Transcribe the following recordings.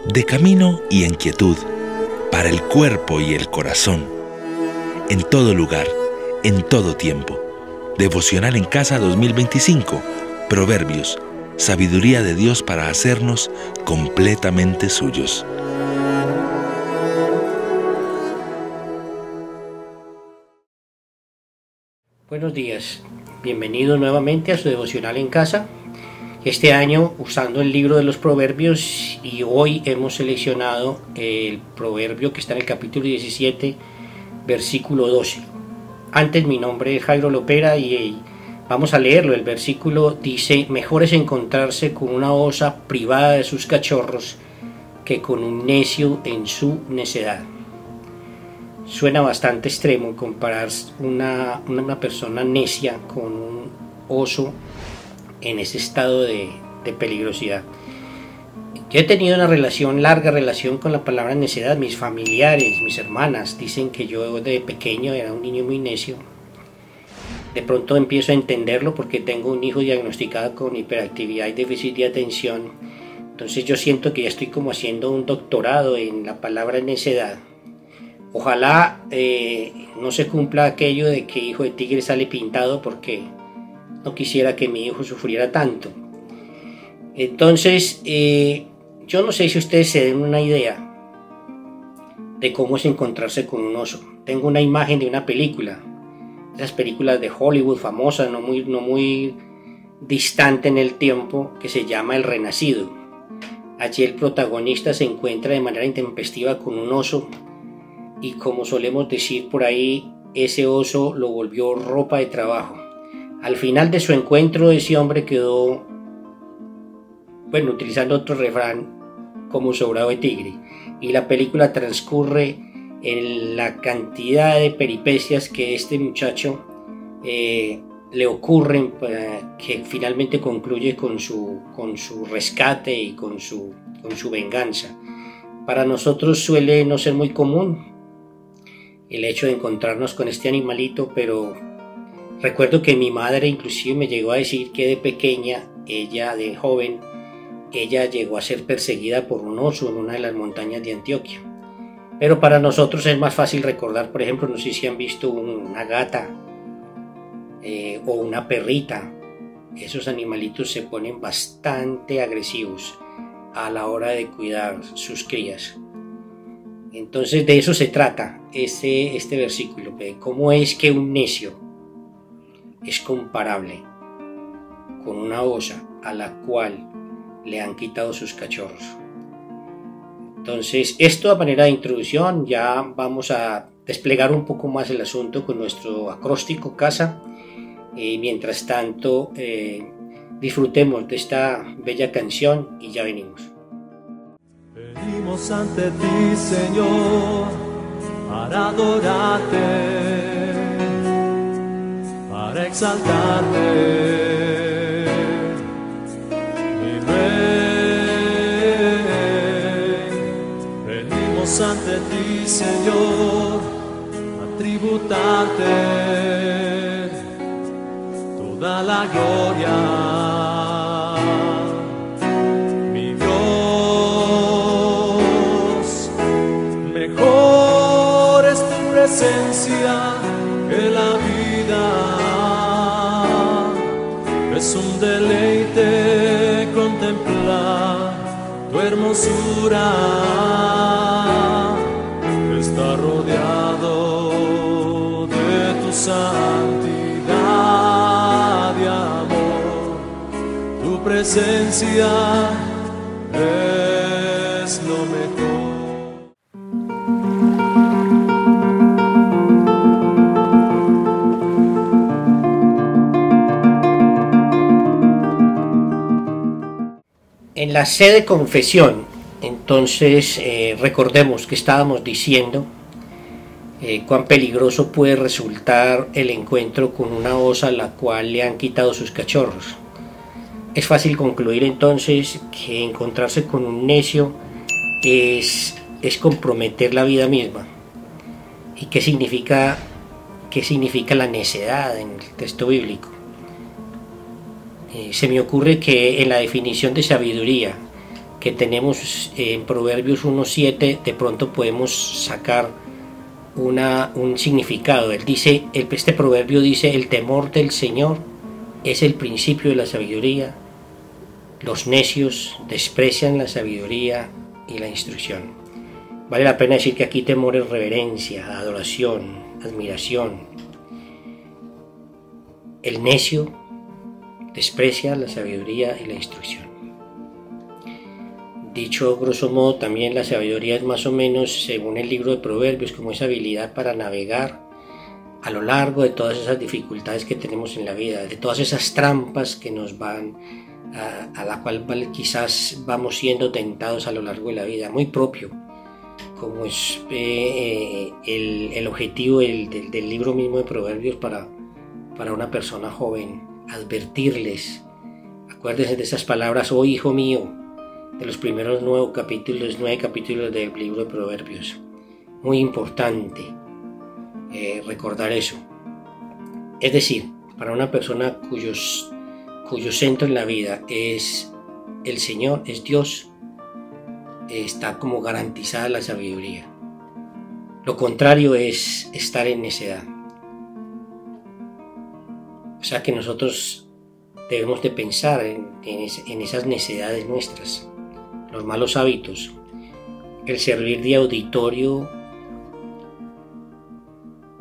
de camino y en quietud, para el cuerpo y el corazón, en todo lugar, en todo tiempo. Devocional en Casa 2025, Proverbios, sabiduría de Dios para hacernos completamente suyos. Buenos días, bienvenidos nuevamente a su Devocional en Casa. Este año usando el libro de los Proverbios, y hoy hemos seleccionado el proverbio que está en el capítulo 17, versículo 12. Antes, mi nombre es Jairo Lopera y vamos a leerlo. El versículo dice: mejor es encontrarse con una osa privada de sus cachorros que con un necio en su necedad. Suena bastante extremo comparar una persona necia con un oso en ese estado de peligrosidad. Yo he tenido una larga relación con la palabra necedad. Mis familiares, mis hermanas dicen que yo de pequeño era un niño muy necio. De pronto empiezo a entenderlo porque tengo un hijo diagnosticado con hiperactividad y déficit de atención. Entonces yo siento que ya estoy como haciendo un doctorado en la palabra necedad. Ojalá no se cumpla aquello de que hijo de tigre sale pintado, porque no quisiera que mi hijo sufriera tanto. Entonces, yo no sé si ustedes se den una idea de cómo es encontrarse con un oso. Tengo una imagen de una película, esas películas de Hollywood famosas, no muy distante en el tiempo, que se llama El Renacido. Allí el protagonista se encuentra de manera intempestiva con un oso, y como solemos decir por ahí, ese oso lo volvió ropa de trabajo. Al final de su encuentro, ese hombre quedó, utilizando otro refrán, como un sobrado de tigre. Y la película transcurre en la cantidad de peripecias que este muchacho le ocurren, que finalmente concluye con su rescate y con su venganza. Para nosotros suele no ser muy común el hecho de encontrarnos con este animalito, pero recuerdo que mi madre inclusive me llegó a decir que de pequeña, de joven, ella llegó a ser perseguida por un oso en una de las montañas de Antioquia. Pero para nosotros es más fácil recordar, por ejemplo, no sé si han visto una gata o una perrita. Esos animalitos se ponen bastante agresivos a la hora de cuidar sus crías. Entonces de eso se trata este versículo, de cómo es que un necio es comparable con una osa a la cual le han quitado sus cachorros. Entonces, esto a manera de introducción. Ya vamos a desplegar un poco más el asunto con nuestro acróstico Casa. Mientras tanto, disfrutemos de esta bella canción y ya venimos. Venimos ante ti, Señor, para adorarte, para exaltarte, mi Rey. Venimos ante ti, Señor, a tributarte toda la gloria. Presencia que la vida es un deleite contemplar tu hermosura, está rodeado de tu santidad y amor. Tu presencia es lo mejor. En la sede de confesión, entonces recordemos que estábamos diciendo cuán peligroso puede resultar el encuentro con una osa a la cual le han quitado sus cachorros. Es fácil concluir entonces que encontrarse con un necio es comprometer la vida misma. ¿Y qué significa la necedad en el texto bíblico? Se me ocurre que en la definición de sabiduría que tenemos en Proverbios 1:7, de pronto podemos sacar un significado. Este proverbio dice: el temor del Señor es el principio de la sabiduría. Los necios desprecian la sabiduría y la instrucción. Vale la pena decir que aquí temor es reverencia, adoración, admiración. El necio desprecia la sabiduría y la instrucción. Dicho grosso modo, también la sabiduría es más o menos, según el libro de Proverbios, como esa habilidad para navegar a lo largo de todas esas dificultades que tenemos en la vida, de todas esas trampas que nos van a la cual quizás vamos siendo tentados a lo largo de la vida, muy propio, como es el objetivo del libro mismo de Proverbios para una persona joven, advertirles. Acuérdense de esas palabras: oh hijo mío, de los primeros 9 capítulos del libro de Proverbios. Muy importante recordar eso. Es decir, para una persona cuyo centro en la vida es el Señor, es Dios, está como garantizada la sabiduría. Lo contrario es estar en necedad. O sea que nosotros debemos de pensar en esas necedades nuestras, los malos hábitos, el servir de auditorio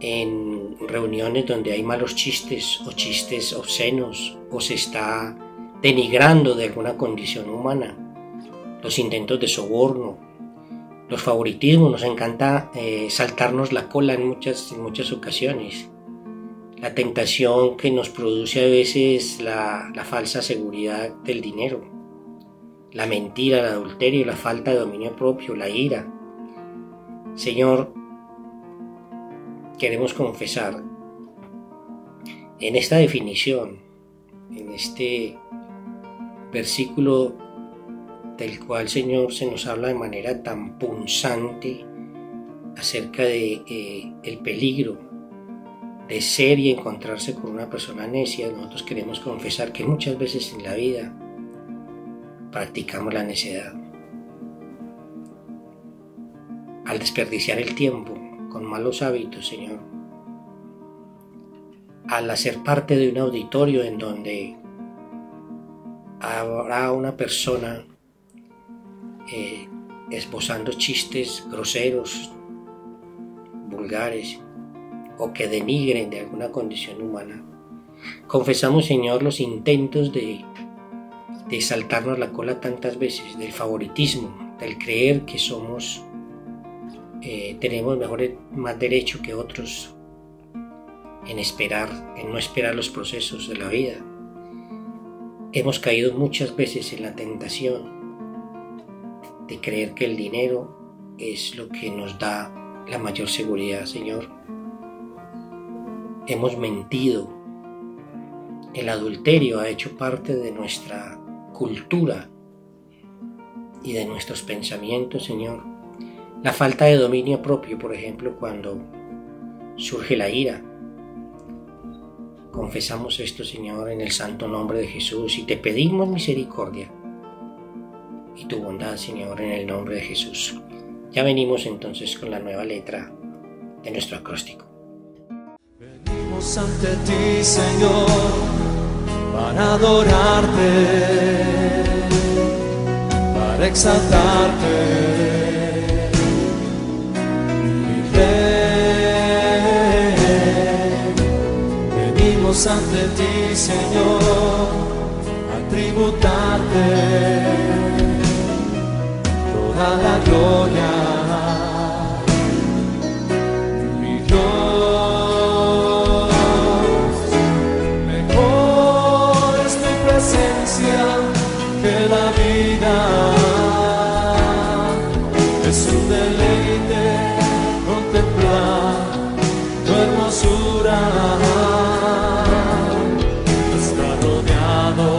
en reuniones donde hay malos chistes o chistes obscenos, o se está denigrando de alguna condición humana, los intentos de soborno, los favoritismos. Nos encanta saltarnos la cola en muchas ocasiones, la tentación que nos produce a veces la falsa seguridad del dinero, la mentira, el adulterio, la falta de dominio propio, la ira. Señor, queremos confesar en esta definición, en este versículo del cual, Señor, se nos habla de manera tan punzante acerca de el peligro de ser y encontrarse con una persona necia. Nosotros queremos confesar que muchas veces en la vida practicamos la necedad. Al desperdiciar el tiempo con malos hábitos, Señor, al hacer parte de un auditorio en donde habrá una persona esbozando chistes groseros, vulgares, o que denigren de alguna condición humana, confesamos, Señor, los intentos de saltarnos la cola tantas veces, del favoritismo, del creer que tenemos más derecho que otros en no esperar los procesos de la vida. Hemos caído muchas veces en la tentación de creer que el dinero es lo que nos da la mayor seguridad, Señor. Hemos mentido. El adulterio ha hecho parte de nuestra cultura y de nuestros pensamientos, Señor. La falta de dominio propio, por ejemplo, cuando surge la ira. Confesamos esto, Señor, en el santo nombre de Jesús, y te pedimos misericordia y tu bondad, Señor, en el nombre de Jesús. Ya venimos entonces con la nueva letra de nuestro acróstico. Venimos ante ti, Señor, para adorarte, para exaltarte, mi Rey. Venimos ante ti, Señor, a tributarte toda la gloria. Que la vida es un deleite contemplar tu hermosura. Está rodeado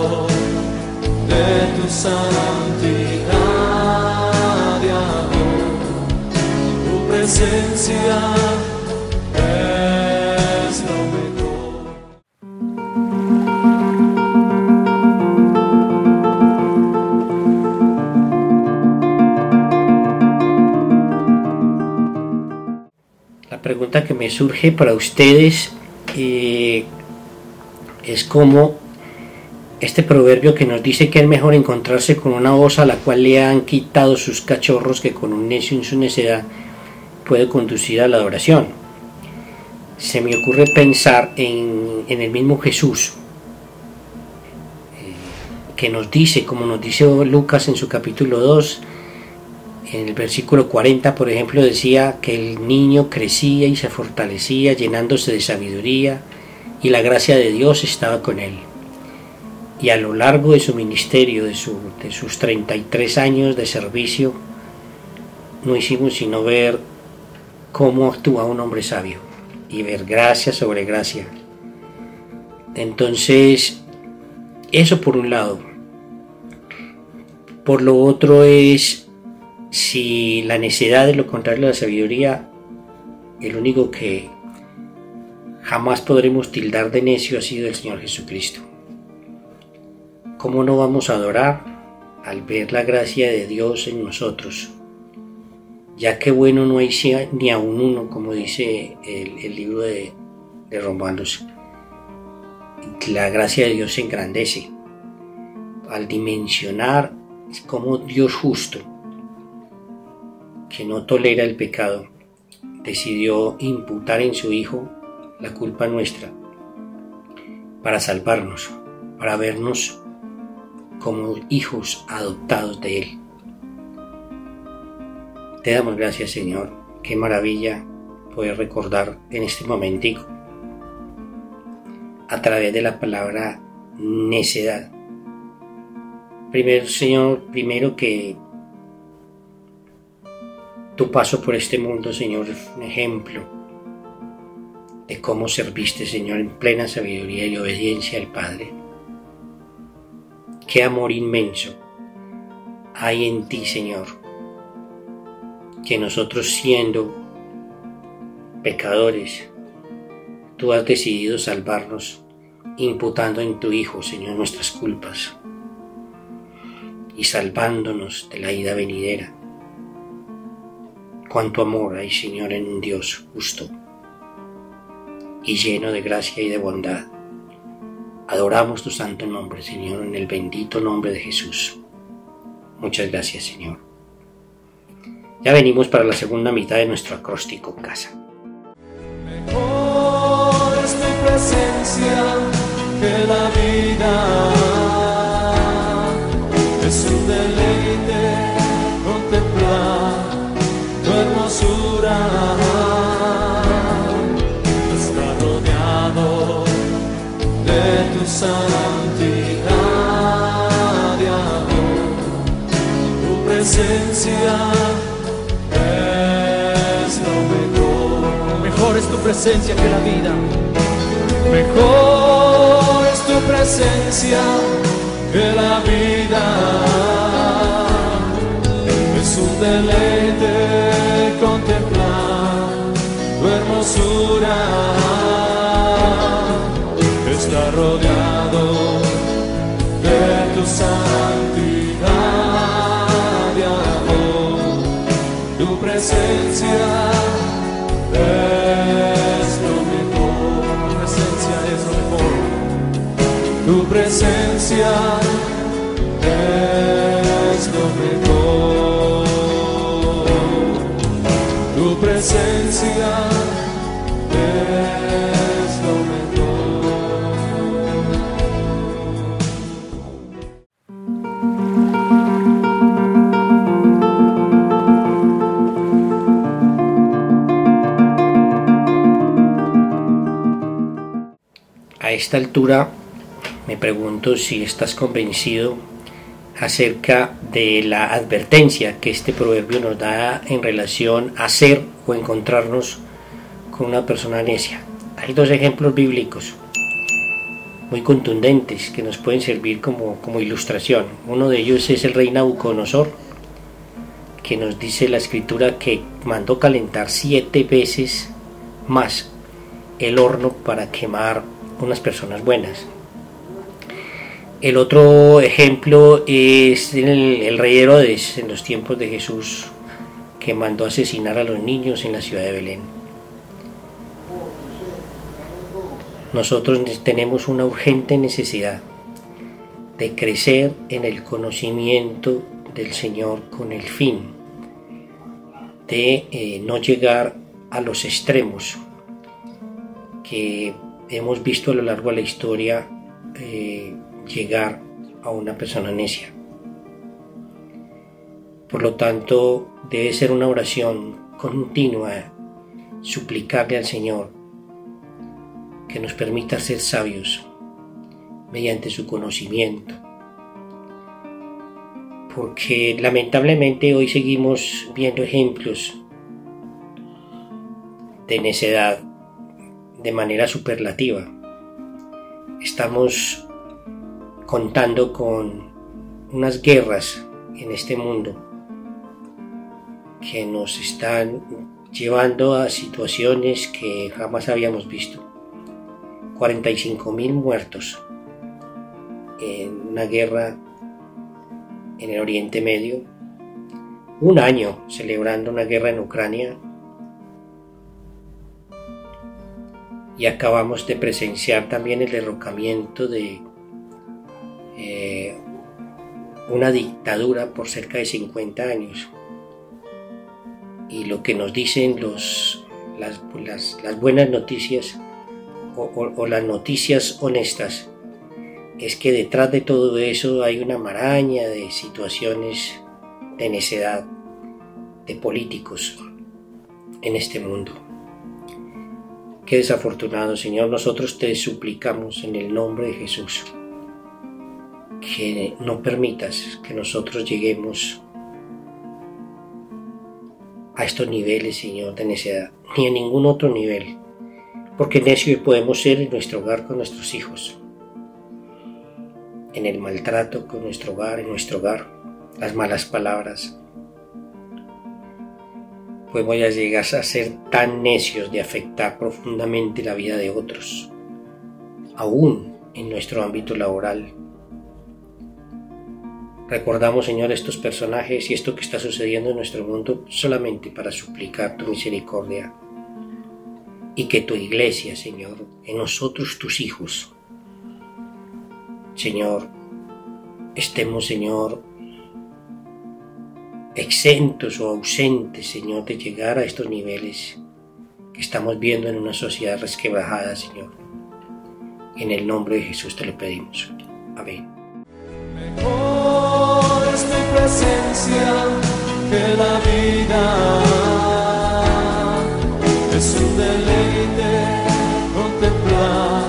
de tu santidad y amor. Tu presencia es lo mejor. pregunta que me surge para ustedes es como este proverbio que nos dice que es mejor encontrarse con una osa a la cual le han quitado sus cachorros que con un necio en su necedad puede conducir a la adoración. Se me ocurre pensar en el mismo Jesús, que nos dice, como nos dice Lucas en su capítulo 2, en el versículo 40, por ejemplo, decía que el niño crecía y se fortalecía, llenándose de sabiduría, y la gracia de Dios estaba con él. Y a lo largo de su ministerio, de sus 33 años de servicio, no hicimos sino ver cómo actúa un hombre sabio y ver gracia sobre gracia. Entonces, eso por un lado. Por lo otro es, si la necedad es lo contrario a la sabiduría, el único que jamás podremos tildar de necio ha sido el Señor Jesucristo. ¿Cómo no vamos a adorar al ver la gracia de Dios en nosotros? Ya que bueno no hay ni aun uno, como dice el libro de Romanos. La gracia de Dios se engrandece al dimensionar como Dios justo, que no tolera el pecado, decidió imputar en su Hijo la culpa nuestra para salvarnos, para vernos como hijos adoptados de Él. Te damos gracias, Señor. Qué maravilla poder recordar en este momentico, a través de la palabra necedad. Primero, Señor, que tu paso por este mundo, Señor, es un ejemplo de cómo serviste, Señor, en plena sabiduría y obediencia al Padre. Qué amor inmenso hay en ti, Señor, que nosotros siendo pecadores, tú has decidido salvarnos imputando en tu Hijo, Señor, nuestras culpas y salvándonos de la ira venidera. Cuánto amor hay, Señor, en un Dios justo y lleno de gracia y de bondad. Adoramos tu santo nombre, Señor, en el bendito nombre de Jesús. Muchas gracias, Señor. Ya venimos para la segunda mitad de nuestro acróstico Casa. Mejor es tu presencia que la vida. Es un deleite contemplar tu hermosura. Está rodeado de tu santidad y amor. Tu presencia es lo mejor. Mejor es tu presencia que la vida. Mejor es tu presencia que la vida. Es un deleite contemplar tu hermosura. Está rodeado de tu santidad y amor. Tu presencia es lo mejor. Tu presencia es lo mejor. Tu presencia es lo mejor. Tu presencia es lo A esta altura me pregunto si estás convencido acerca de la advertencia que este proverbio nos da en relación a ser o encontrarnos con una persona necia. Hay dos ejemplos bíblicos muy contundentes que nos pueden servir como ilustración. Uno de ellos es el rey Nabucodonosor, que nos dice la escritura que mandó calentar 7 veces más el horno para quemar unas personas buenas. El otro ejemplo es el rey Herodes en los tiempos de Jesús, que mandó asesinar a los niños en la ciudad de Belén. nosotros tenemos una urgente necesidad de crecer en el conocimiento del Señor con el fin de no llegar a los extremos que hemos visto a lo largo de la historia llegar a una persona necia. Por lo tanto, debe ser una oración continua, suplicarle al Señor que nos permita ser sabios mediante su conocimiento, porque lamentablemente hoy seguimos viendo ejemplos de necedad de manera superlativa. Estamos contando con unas guerras en este mundo que nos están llevando a situaciones que jamás habíamos visto. 45.000 muertos en una guerra en el Oriente Medio, un año celebrando una guerra en Ucrania, y acabamos de presenciar también el derrocamiento de una dictadura por cerca de 50 años. Y lo que nos dicen las buenas noticias o las noticias honestas es que detrás de todo eso hay una maraña de situaciones de necedad de políticos en este mundo. Qué desafortunado, Señor. Nosotros te suplicamos en el nombre de Jesús que no permitas que nosotros lleguemos a estos niveles, Señor, de necedad, ni a ningún otro nivel, porque necios podemos ser en nuestro hogar con nuestros hijos, en el maltrato con nuestro hogar, en nuestro hogar, las malas palabras. Podemos ya llegar a ser tan necios de afectar profundamente la vida de otros, aún en nuestro ámbito laboral. Recordamos, Señor, estos personajes y esto que está sucediendo en nuestro mundo solamente para suplicar tu misericordia y que tu iglesia, Señor, en nosotros tus hijos, Señor, estemos, Señor, exentos o ausentes, Señor, de llegar a estos niveles que estamos viendo en una sociedad resquebrajada, Señor. En el nombre de Jesús te lo pedimos. Amén. Mejor es tu presencia que la vida. Es un deleite contemplar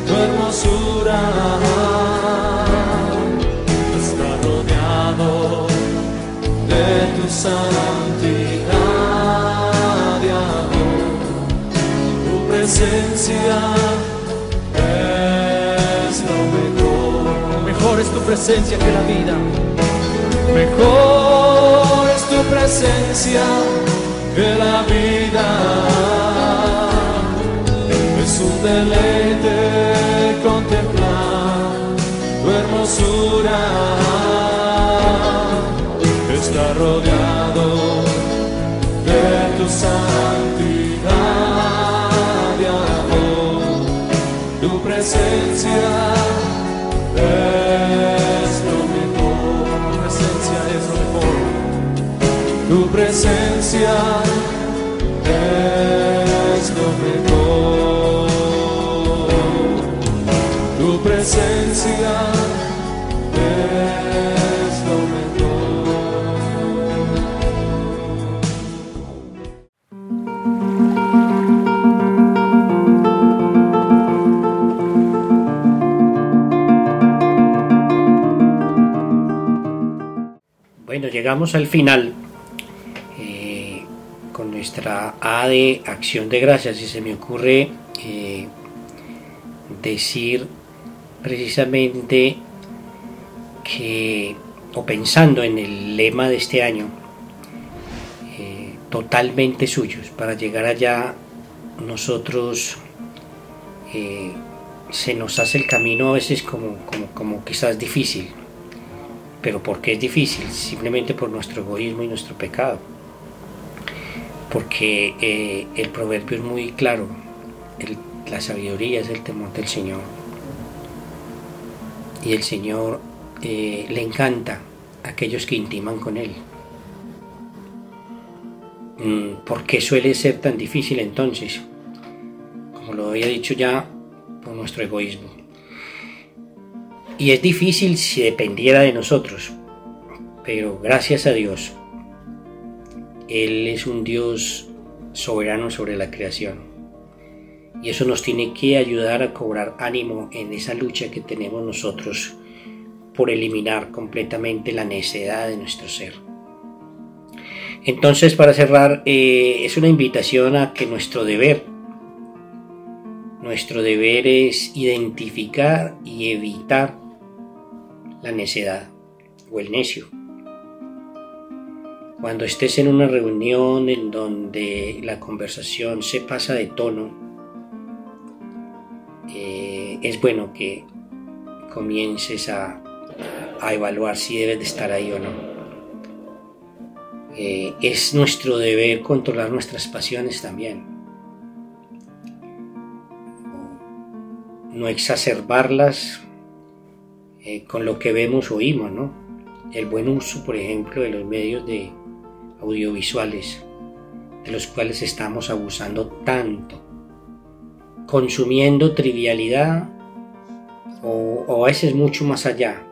tu hermosura. Está rodeado de tu santidad y amor. Tu presencia es lo mejor. Mejor es tu presencia que la vida. Mejor es tu presencia que la vida. Es un deleite contemplar tu hermosura. Está rodeado de tu santidad y amor. Tu presencia es lo mejor. Tu presencia es lo mejor. Tu presencia es lo mejor. Tu presencia es lo mejor. Bueno, llegamos al final con nuestra A de acción de gracias, y se me ocurre decir precisamente que, o pensando en el lema de este año, totalmente suyos, para llegar allá nosotros se nos hace el camino a veces como quizás difícil. ¿Pero por qué es difícil? Simplemente por nuestro egoísmo y nuestro pecado. Porque el proverbio es muy claro. La sabiduría es el temor del Señor. Y el Señor le encanta a aquellos que intiman con Él. ¿Por qué suele ser tan difícil entonces? Como lo había dicho ya, por nuestro egoísmo. Y es difícil si dependiera de nosotros, pero gracias a Dios, Él es un Dios soberano sobre la creación. Y eso nos tiene que ayudar a cobrar ánimo en esa lucha que tenemos nosotros por eliminar completamente la necedad de nuestro ser. Entonces, para cerrar, es una invitación a que nuestro deber es identificar y evitar la necedad o el necio. Cuando estés en una reunión en donde la conversación se pasa de tono, es bueno que comiences a evaluar si debes de estar ahí o no. Es nuestro deber controlar nuestras pasiones también, no exacerbarlas con lo que vemos o oímos, ¿no? El buen uso, por ejemplo, de los medios de audiovisuales, de los cuales estamos abusando tanto, consumiendo trivialidad o a veces mucho más allá,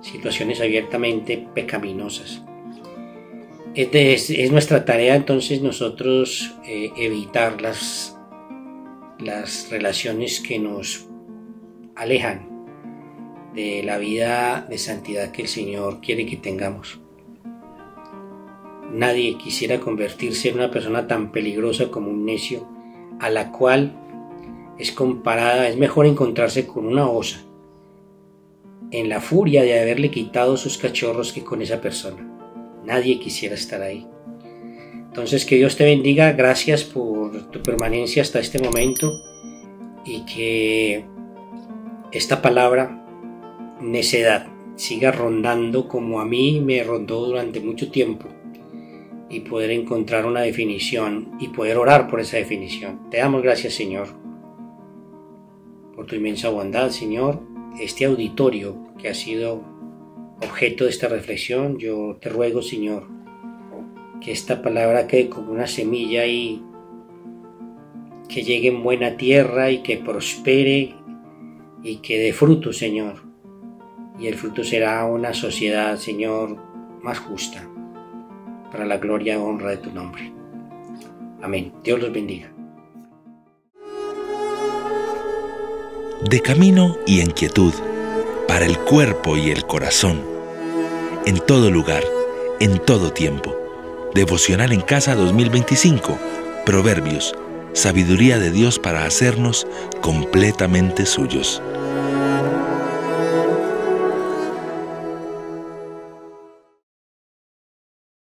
situaciones abiertamente pecaminosas. Es nuestra tarea entonces nosotros evitar las relaciones que nos alejan de la vida de santidad que el Señor quiere que tengamos. Nadie quisiera convertirse en una persona tan peligrosa como un necio, a la cual es mejor encontrarse con una osa en la furia de haberle quitado sus cachorros que con esa persona. Nadie quisiera estar ahí. Entonces, que Dios te bendiga, gracias por tu permanencia hasta este momento, y que esta palabra necedad siga rondando como a mí me rondó durante mucho tiempo, y poder encontrar una definición y poder orar por esa definición. Te damos gracias, Señor, por tu inmensa bondad, Señor. Este auditorio que ha sido objeto de esta reflexión, yo te ruego, Señor, que esta palabra quede como una semilla y que llegue en buena tierra y que prospere y que dé fruto, Señor. Y el fruto será una sociedad, Señor, más justa, para la gloria y honra de tu nombre. Amén. Dios los bendiga. De camino y en quietud, para el cuerpo y el corazón, en todo lugar, en todo tiempo. Devocional en Casa 2025, Proverbios, sabiduría de Dios para hacernos completamente suyos.